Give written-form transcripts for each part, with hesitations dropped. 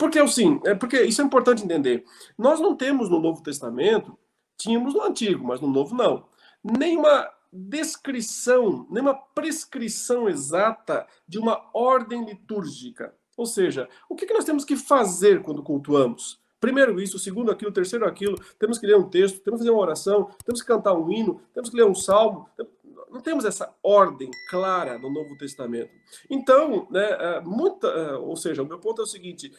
porque assim, porque isso é importante entender. Nós não temos no Novo Testamento, tínhamos no Antigo, mas no Novo não, nenhuma descrição, nenhuma prescrição exata de uma ordem litúrgica. Ou seja, o que nós temos que fazer quando cultuamos? Primeiro isso, segundo aquilo, terceiro aquilo, temos que ler um texto, temos que fazer uma oração, temos que cantar um hino, temos que ler um salmo. Não temos essa ordem clara no Novo Testamento. Então, né, ou seja, o meu ponto é o seguinte,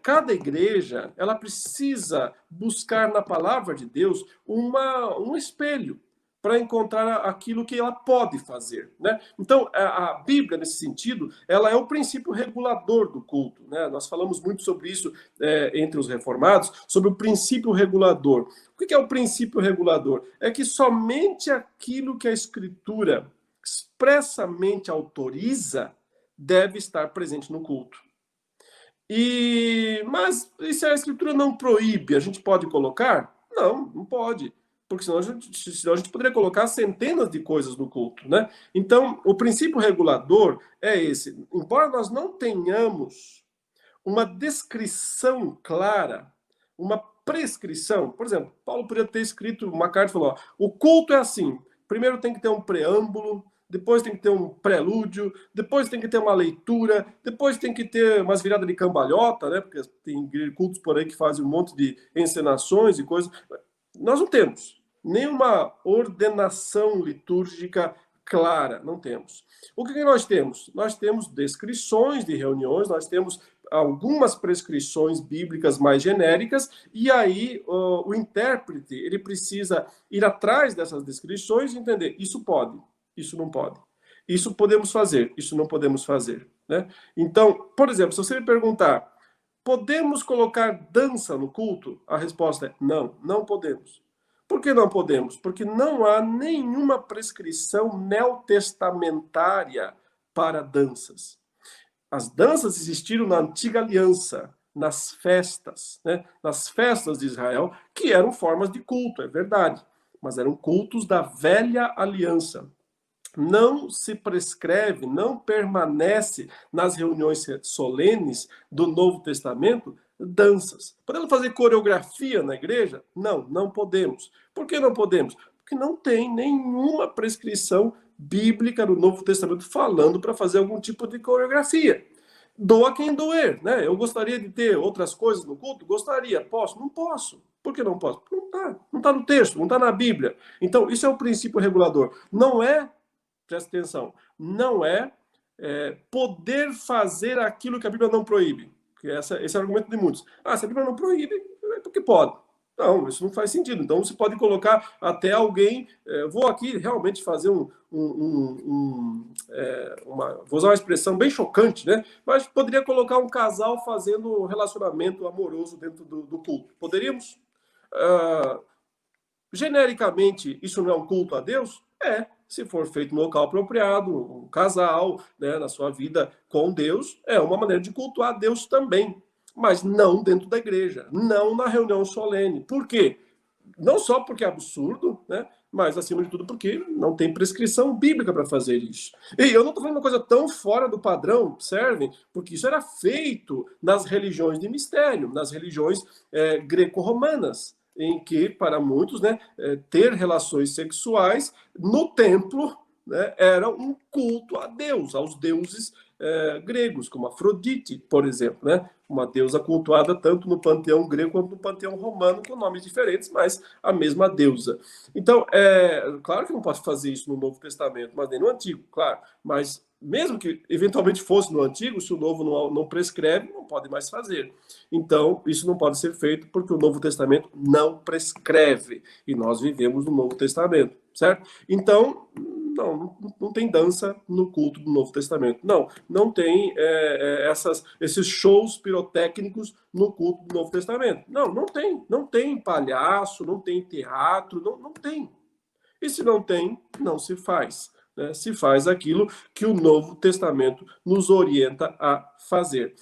cada igreja ela precisa buscar na palavra de Deus um espelho para encontrar aquilo que ela pode fazer, né? Então, a Bíblia, nesse sentido, ela é o princípio regulador do culto, né? Nós falamos muito sobre isso entre os reformados, sobre o princípio regulador. O que é o princípio regulador? É que somente aquilo que a Escritura expressamente autoriza deve estar presente no culto. Mas e se a Escritura não proíbe, a gente pode colocar? Não, não pode. Porque senão a gente poderia colocar centenas de coisas no culto, né? Então, o princípio regulador é esse. Embora nós não tenhamos uma descrição clara, uma prescrição, por exemplo, Paulo poderia ter escrito uma carta e falou, ó, o culto é assim, primeiro tem que ter um preâmbulo, depois tem que ter um prelúdio, depois tem que ter uma leitura, depois tem que ter umas viradas de cambalhota, né? Porque tem cultos por aí que fazem um monte de encenações e coisas. Nós não temos nenhuma ordenação litúrgica clara, não temos. O que nós temos? Nós temos descrições de reuniões, nós temos algumas prescrições bíblicas mais genéricas, e aí o intérprete ele precisa ir atrás dessas descrições e entender, isso pode, isso não pode. Isso podemos fazer, isso não podemos fazer, né? Então, por exemplo, se você me perguntar, podemos colocar dança no culto? A resposta é não, não podemos. Por que não podemos? Porque não há nenhuma prescrição neotestamentária para danças. As danças existiram na antiga aliança, nas festas, né? Nas festas de Israel, que eram formas de culto, é verdade, mas eram cultos da velha aliança. Não se prescreve, não permanece nas reuniões solenes do Novo Testamento danças. Podemos fazer coreografia na igreja? Não, não podemos. Por que não podemos? Porque não tem nenhuma prescrição bíblica no Novo Testamento falando para fazer algum tipo de coreografia. Doa quem doer, né? Eu gostaria de ter outras coisas no culto? Gostaria. Posso? Não posso. Por que não posso? Porque não está no texto, não está na Bíblia. Então, isso é o princípio regulador. Não é, presta atenção, não é poder fazer aquilo que a Bíblia não proíbe. Porque esse é o argumento de muitos. Se a Bíblia não proíbe, é porque pode. Não, isso não faz sentido. Então, você pode colocar até alguém... vou aqui realmente fazer vou usar uma expressão bem chocante, né? Mas poderia colocar um casal fazendo um relacionamento amoroso dentro do culto. Poderíamos? Genericamente, isso não é um culto a Deus? Se for feito no local apropriado, um casal, né, na sua vida com Deus, é uma maneira de cultuar a Deus também. Mas não dentro da igreja, não na reunião solene. Por quê? Não só porque é absurdo, né, mas, acima de tudo, porque não tem prescrição bíblica para fazer isso. E eu não estou falando uma coisa tão fora do padrão, observem, porque isso era feito nas religiões de mistério, nas religiões greco-romanas, em que, para muitos, né, ter relações sexuais no templo, né, era um culto a Deus, aos deuses gregos, como Afrodite, por exemplo, né? Uma deusa cultuada tanto no panteão grego quanto no panteão romano, com nomes diferentes, mas a mesma deusa. Então, claro que não pode fazer isso no Novo Testamento, mas nem no Antigo, claro. Mas mesmo que eventualmente fosse no Antigo, se o Novo não prescreve, não pode mais fazer. Então, isso não pode ser feito porque o Novo Testamento não prescreve. E nós vivemos no Novo Testamento, certo? Então, não tem dança no culto do Novo Testamento. Não tem esses shows pirotécnicos no culto do Novo Testamento. Não tem. Não tem palhaço, não tem teatro, não tem. E se não tem, não se faz. Né? Se faz aquilo que o Novo Testamento nos orienta a fazer.